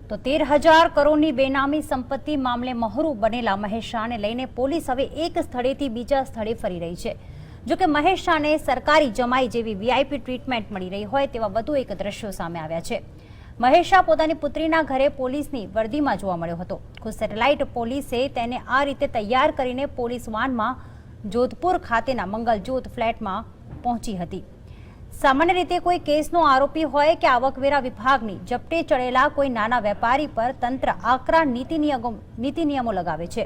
તો 13,000 કરોડની બેનામી સંપત્તિ મામલે મહરૂ બનેલા મહેશ શાહને લઈને પોલીસ હવે એક સ્થળેથી બીજા સ્થળે ફરી રહી છે। જો કે મહેશ શાહને સરકારી જમાઈ જેવી વીઆઈપી ટ્રીટમેન્ટ મળી રહી હોય તેવા વધુ એક દ્રશ્યો સામે આવ્યા છે। મહેશ શાહ પોતાની પુત્રીના ઘરે પોલીસની વર્દીમાં જોવા મળ્યો હતો। ખુદ સેટેલાઇટ પોલીસે તેને આ રીતે તૈયાર કરીને પોલીસ વાનમાં જોધપુર ખાતેના મંગલજ્યોત ફ્લેટમાં પહોંચી હતી। सामान्य रीते कोई केसनो आरोपी होय के आवकवेरा विभागनी जप्टे चढ़ेला कोई नाना वेपारी पर तंत्र आकरा नीति नियमो लगावे छे।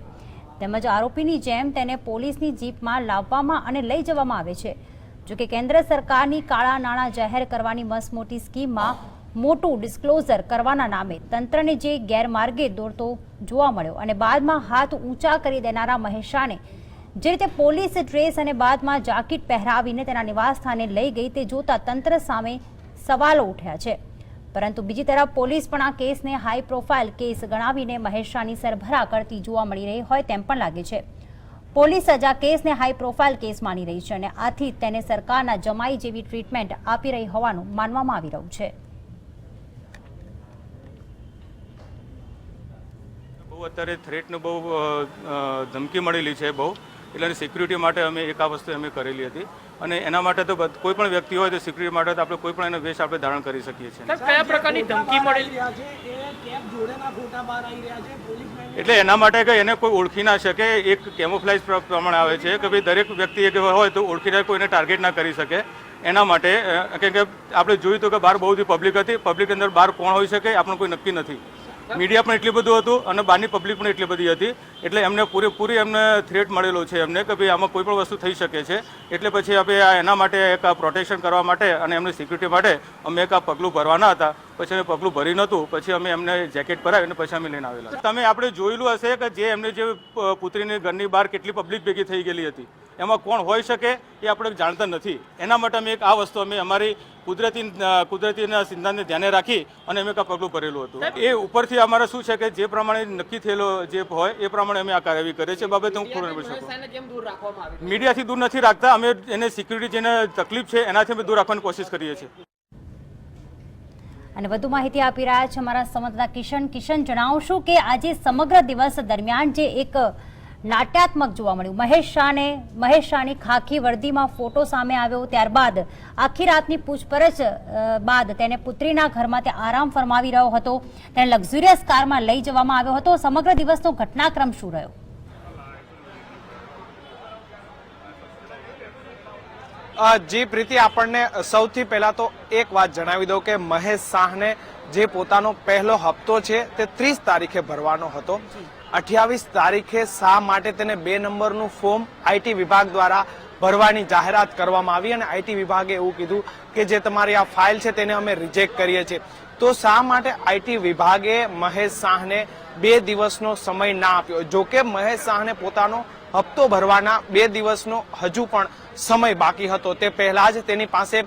तेमज आरोपीनी जेम तेने पोलीसनी जीपमां लाववामां अने लई जवामां आवे छे। जो के केंद्र सरकारनी काळा नाणां जाहेर करवानी मसमोटी स्कीममां मोटुं डिस्क्लोजर करवाना नामे तंत्रने जे गैरमार्गे दौड़तो जोवा मळ्यो अने बादमां हाथ ऊंचा करी देनारा महेश शाहने जे रीते पोलीस ड्रेस अने बादमां जाकीट पहेरावीने तेना निवास स्थाने लई गई ते जोता तंत्र सामे सवालो उठ्या छे। परंतु बीजी तरफ पोलीस पण आ केसने हाई प्रोफाइल केस गणावीने महेश शाहनी सरभरा करती जोवा मळी रही होय तेम पण लागे छे। पोलीस आ केसने हाई प्रोफाइल केस मानी रही छे अने आथी तेने सरकारना जमाई जेवी ट्रीटमेंट आपी रही होवानुं मानवामां आवी रह्युं छे। अत्यारे थ्रेटने बहु धमकी मळेली छे बहु એટલે સિક્યુરિટી માટે અમે એક આ વસ્તુ અમે કરેલી હતી અને એના માટે તો કોઈ પણ વ્યક્તિ હોય તો સિક્યુરિટી માટે તો આપણે કોઈ પણ એનો વેશ આપણે ધારણ કરી શકીએ છીએ। સર કયા પ્રકારની ધમકી મળેલી છે એ કેપ જોડેના ફોટા બહાર આવી રહ્યા છે પોલીસ એટલે એના માટે કે એને કોઈ ઓળખી ના શકે એક કેમોફ્લેજ પ્રમાણે આવે છે કે ભાઈ દરેક વ્યક્તિ એક હોય તો ઓળખીને કોઈને ટાર્ગેટ ના કરી શકે। એના માટે કેમ કે આપણે જોયું તો કે બહાર બહુ બધી પબ્લિક હતી, પબ્લિક અંદર બહાર કોણ હોઈ શકે આપણને કોઈ નક્કી નથી। मीडिया पण એટલી બધું હતું અને બહારની પબ્લિક પણ એટલી બધી હતી એટલે એમને પૂરેપૂરી એમને થ્રેટ મળેલો છે એમને કે ભાઈ આમાં કોઈ પણ વસ્તુ થઈ શકે છે। એટલે પછી આપણે એના માટે એક પ્રોટેક્શન કરવા માટે અને એમની સિક્યુરિટી માટે અમે એક પગલું ભરવાના હતા। પછી અમે પગલું ભરી નહોતું, પછી અમે એમને જેકેટ પહેરાવીને પછી અમે લઈને આવેલા। તમે આપણે જોયેલું હશે કે જે એમને જે પુત્રીની ઘરની બહાર કેટલી પબ્લિક ભેગી થઈ ગયેલી હતી એમાં કોણ હોઈ શકે એ આપણે જાણતા નથી। એના માટે અમે એક આ વસ્તુ અમે અમારી કુદરતીના સિદ્ધાંતને ધ્યાને રાખી અને અમે એક પગલું ભરેલું હતું। એ ઉપરથી અમારે શું છે કે જે પ્રમાણે નક્કી થયેલો જે હોય એ પ્રમાણે અમે આ કાર્યવાહી કરીએ છીએ। બાબતે હું પૂર્ણ કરી શકું મીડિયાથી દૂર નથી રાખતા, અમે એને સિક્યુરિટી જેને તકલીફ છે એનાથી અમે દૂર રાખવાની કોશિશ કરીએ છીએ। અને વધુ માહિતી આપી રહ્યા છે અમારા સંવાદદાતા કિશન જણાવશું કે આજે સમગ્ર દિવસ દરમિયાન જે એક નાટ્યાત્મક જોવા મળ્યું મહેશ શાહની ખાખી વર્દીમાં ફોટો સામે આવ્યો, ત્યારબાદ આખી રાતની પૂછપરછ બાદ તેને પુત્રીના ઘરમાં તે આરામ ફરમાવી રહ્યો હતો, તેને લક્ઝુરિયસ કારમાં લઈ જવામાં આવ્યો હતો। સમગ્ર દિવસનો ઘટનાક્રમ શું રહ્યો? જી પ્રીતિ, આપણને સૌથી પહેલા તો એક વાત જણાવી દઉં કે મહેશ શાહને જે પોતાનો પહેલો હપ્તો છે તે 30 તારીખે ભરવાનો હતો। 28 તારીખે શા માટે તેને 2 નંબરનું ફોર્મ આઈટી વિભાગ દ્વારા ભરવાની જાહેરાત કરવામાં આવી અને આઈટી વિભાગે એવું કીધું કે જે તમારી આ ફાઇલ છે તેને અમે રિજેક્ટ કરીએ છીએ। તો શા માટે આઈટી વિભાગે મહેશ શાહને 2 દિવસનો સમય ના આપ્યો? જો કે મહેશ શાહને પોતાનો હપ્તો ભરવાના 2 દિવસનો હજુ પણ સમય બાકી હતો। તે પહેલા જ તેની પાસે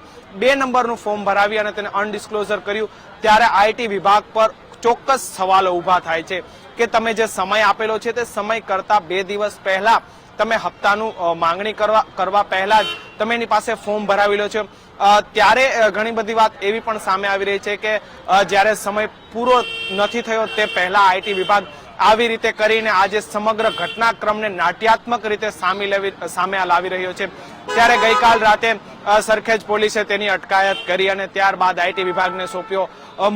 2 નંબરનું ફોર્મ ભરાવી અને તેને અનડિસ્ક્લોઝર કર્યું ત્યારે આઈટી વિભાગ પર ચોક્કસ સવાલો ઉભા થાય છે કે તમે જે સમય આપેલો છે તે સમય કરતા 2 દિવસ પહેલા તમે હપ્તાનું માંગણી કરવા પહેલા જ તમે એની પાસે ફોર્મ ભરાવી લો છો। ત્યારે ઘણી બધી વાત એવી પણ સામે આવી રહી છે કે જ્યારે સમય પૂરો નથી થયો તે પહેલા આઈટી વિભાગ આવી રીતે કરીને આજે સમગ્ર ઘટનાક્રમને નાટ્યાત્મક રીતે સામે લાવી રહ્યો છે। ત્યારે ગઈકાલ રાતે સરખેજ પોલીસે તેની અટકાયત કરી અને ત્યારબાદ આઈટી વિભાગને સોંપ્યો।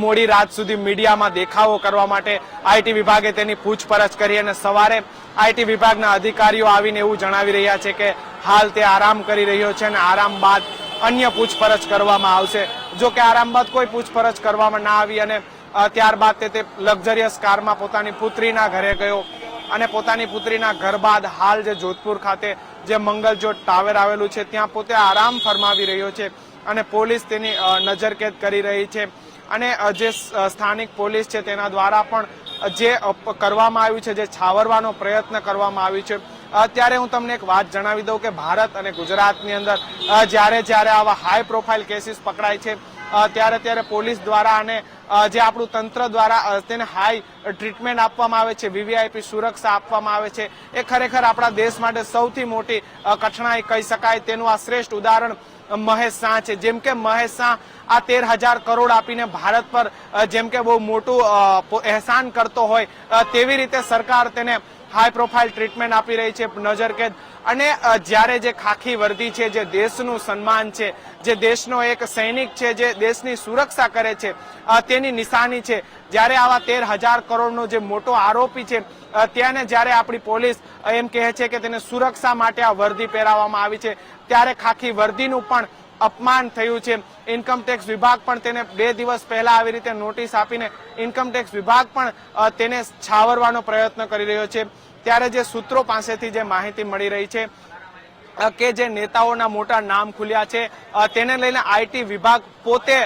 મોડી રાત સુધી મીડિયામાં દેખાવો કરવા માટે આઈટી વિભાગે તેની પૂછપરછ કરી અને સવારે આઈટી વિભાગના અધિકારીઓ આવીને એવું જણાવી રહ્યા છે કે હાલ તે આરામ કરી રહ્યો છે અને આરામ બાદ અન્ય પૂછપરછ કરવામાં આવશે। જો કે આરામ બાદ કોઈ પૂછપરછ કરવામાં ના આવી અને ત્યારબાદ તે લક્ઝરિયસ કારમાં પોતાની પુત્રીના ઘરે ગયો અને પોતાની પુત્રીના ઘર બાદ હાલ જે જોધપુર ખાતે જે મંગલજ્યોત ટાવર આવેલું છે ત્યાં પોતે આરામ ફરમાવી રહ્યો છે અને પોલીસ તેની નજરકેદ કરી રહી છે। અને જે સ્થાનિક પોલીસ છે તેના દ્વારા પણ જે કરવામાં આવ્યું છે, જે છાવરવાનો પ્રયત્ન કરવામાં આવ્યો છે। ત્યારે હું તમને એક વાત જણાવી દઉં કે ભારત અને ગુજરાતની અંદર જ્યારે આવા હાઈ પ્રોફાઇલ કેસીસ પકડાય છે ત્યારે પોલીસ દ્વારા અને જે આપણું તંત્ર દ્વારા તેને હાઈ ટ્રીટમેન્ટ આપવામાં આવે છે, વીવીઆઈપી સુરક્ષા આપવામાં આવે છે, એ ખરેખર આપણા દેશ માટે સૌથી મોટી કઠણાઈ કહી શકાય। તેનું આ શ્રેષ્ઠ ઉદાહરણ મહેશ શાહ છે. જેમ કે મહેશ શાહ આ 13,000 કરોડ આપીને ભારત પર જેમ કે બહુ મોટું એહસાન કરતો હોય તેવી રીતે સરકાર તેને હાઈ પ્રોફાઇલ ટ્રીટમેન્ટ આપી રહી છે, નજરકેદ. અને જ્યારે જે ખાખી વર્દી છે, જે દેશનું સન્માન છે, જે દેશનો એક સૈનિક છે, જે દેશની સુરક્ષા કરે છે, તેની નિશાની છે, જ્યારે આવા 13,000 કરોડનો જે મોટો આરોપી છે તેને જ્યારે આપણી પોલીસ એમ કહે છે કે તેને સુરક્ષા માટે આ વર્દી પહેરાવવામાં આવી છે, ત્યારે ખાખી વર્દીનું પણ અપમાન થયું છે. ઇન્કમટેક્સ વિભાગ પણ તેને 2 દિવસ પહેલા આવી રીતે નોટિસ આપીને ઇન્કમટેક્સ વિભાગ પણ તેને છાવરવાનો પ્રયત્ન કરી રહ્યો છે. ત્યારે જે સૂત્રો પાસેથી જે માહિતી મળી રહી છે કે જે નેતાઓના મોટા નામ ખુલ્યા છે તેને લઈને આઈટી વિભાગ પોતે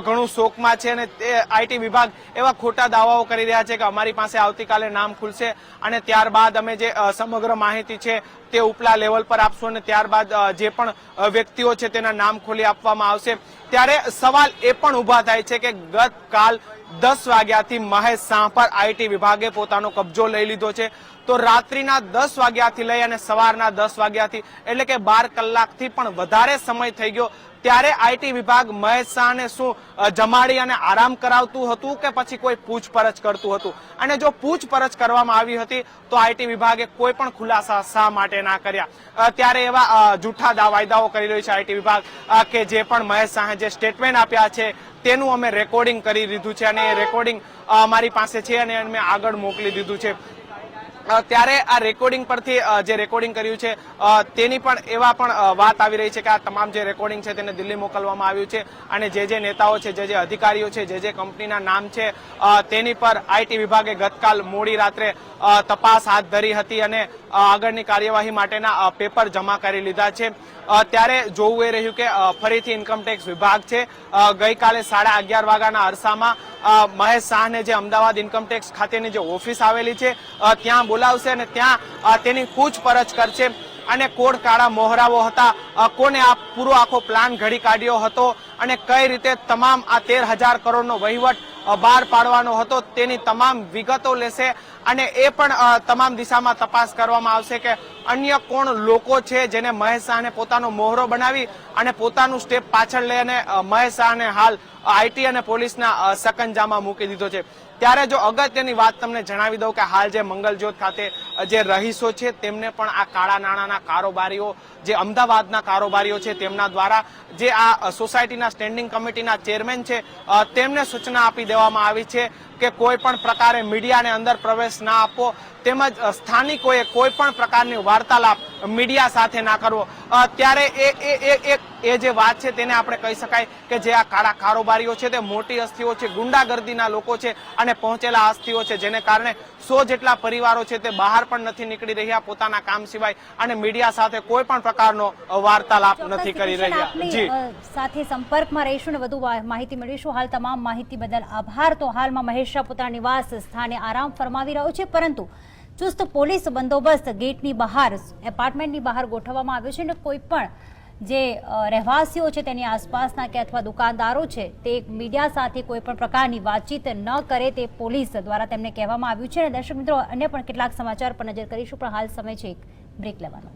ઘણું શોકમાં છે અને આઈટી વિભાગ એવા ખોટા દાવાઓ કરી રહ્યા છે કે અમારી પાસે આવતીકાલે નામ ખુલશે અને ત્યારબાદ અમે જે સમગ્ર માહિતી છે તે ઉપલા લેવલ પર આપશું અને ત્યારબાદ જે પણ વ્યક્તિઓ છે તેના નામ ખોલી આપવામાં આવશે. ત્યારે સવાલ એ પણ ઉભા થાય છે કે ગતકાલ 10 વાગ્યાથી મહેશ શાહ પર આઈટી વિભાગે પોતાનો કબજો લઈ લીધો છે, તો રાત્રિના 10 વાગ્યાથી લઈ અને સવારના 10 વાગ્યાથી એટલે કે 12 કલાકથી પણ વધારે સમય થઈ ગયો. ત્યારે આઈટી વિભાગ મહેશ શાહને શું જમાડી અને આરામ કરાવતું હતું કે પછી કોઈ પૂછપરછ કરતું હતું? અને જો પૂછપરછ કરવામાં આવી હતી તો આઈટી વિભાગે કોઈ પણ ખુલાસા શા માટે ના કર્યા? ત્યારે એવા જૂઠા વાયદાઓ કરી રહ્યું છે આઈટી વિભાગ કે જે પણ મહેશ શાહે જે સ્ટેટમેન્ટ આપ્યા છે તેનું અમે રેકોર્ડિંગ કરી દીધું છે અને એ રેકોર્ડિંગ અમારી પાસે છે અને અમે આગળ મોકલી દીધું છે. ત્યારે આ રેકોર્ડિંગ પરથી જે રેકોર્ડિંગ કર્યું છે તેની પણ એવા પણ વાત આવી રહી છે કે આ તમામ જે રેકોર્ડિંગ છે તેને દિલ્હી મોકલવામાં આવ્યું છે અને જે નેતાઓ છે, જે અધિકારીઓ છે, જે કંપનીના નામ છે તેની પર આઈટી વિભાગે ગતકાલ મોડી રાત્રે તપાસ હાથ ધરી હતી અને આગળની કાર્યવાહી માટેના પેપર જમા કરી લીધા છે. ત્યારે જોવું એ રહ્યું કે ફરીથી ઇન્કમટેક્સ વિભાગ છે ગઈકાલે 11:30 વાગ્યાના અરસામાં મહેશ શાહને જે અમદાવાદ ઇન્કમટેક્સ ખાતેની જે ઓફિસ આવેલી છે ત્યાં બોલાવશે અને ત્યાં તેની પૂછપરછ કરશે અને કોડ કાળા મોહરાઓ હતા, કોને આ પૂરો આખો પ્લાન ઘડી કાઢ્યો હતો અને કઈ રીતે તમામ આ 13,000 કરોડનો વહીવટ બહાર પાડવાનો હતો તેની તમામ વિગતો લેશે અને એ પણ તમામ દિશામાં તપાસ કરવામાં આવશે કે અન્ય કોણ લોકો છે જેને મહેશ શાહને પોતાનો મોહરો બનાવી અને પોતાનું સ્ટેપ પાછળ લઈને મહેશ શાહને હાલ આઈટી અને પોલીસના સકંજામાં મૂકી દીધો છે. ત્યારે જો અગત્યની વાત તમને જણાવી દઉં કે હાલ જે મંગલજ્યોત ખાતે જે રહીશો છે તેમને પણ આ કાળા નાણાંના કારોબારીઓ, જે અમદાવાદના કારોબારીઓ છે તેમના દ્વારા જે આ સોસાયટીના સ્ટેન્ડિંગ કમિટીના ચેરમેન છે તેમને સૂચના આપી દેવામાં આવી છે કે કોઈ પણ પ્રકારે મીડિયાને અંદર પ્રવેશ ના આપવો, તેમજ સ્થાનિકોએ કોઈ પણ પ્રકારની વાર્તાલાપ મીડિયા સાથે ના કરવો. ત્યારે એ જે વાત છે તેને આપણે કહી શકાય કે જે આ કાળા કારોબારીઓ છે તે મોટી હસ્તીઓ છે, ગુંડાગર્દીના લોકો છે અને પહોંચેલા હસ્તીઓ છે, જેને કારણે 100 જેટલા પરિવારો છે તે બહાર પણ નથી નીકળી રહ્યા પોતાના કામ સિવાય અને મીડિયા સાથે કોઈ પણ પ્રકારનો વાર્તાલાપ નથી કરી રહ્યા. જી, સાથે સંપર્કમાં રહીશું ને વધુ માહિતી મેળવીશું. હાલ તમામ માહિતી બદલ આભાર. તો હાલમાં મહેશ શાહ પોતાના નિવાસ સ્થાને આરામ ફરમાવી રહ્યો છે, પરંતુ ચુસ્ત પોલીસ બંદોબસ્ત ગેટની બહાર, એપાર્ટમેન્ટની બહાર ગોઠવવામાં આવ્યો છે અને કોઈ પણ જે રહેવાસીઓ છે તેની આસપાસના કે અથવા દુકાનદારો છે તે મીડિયા સાથે કોઈ પણ પ્રકારની વાતચીત ન કરે તે પોલીસ દ્વારા તેમને કહેવામાં આવ્યું છે. અને દર્શક મિત્રો, અન્ય પણ કેટલાક સમાચાર પર નજર કરીશું, પણ હાલ સમય છે એક બ્રેક લેવાનો.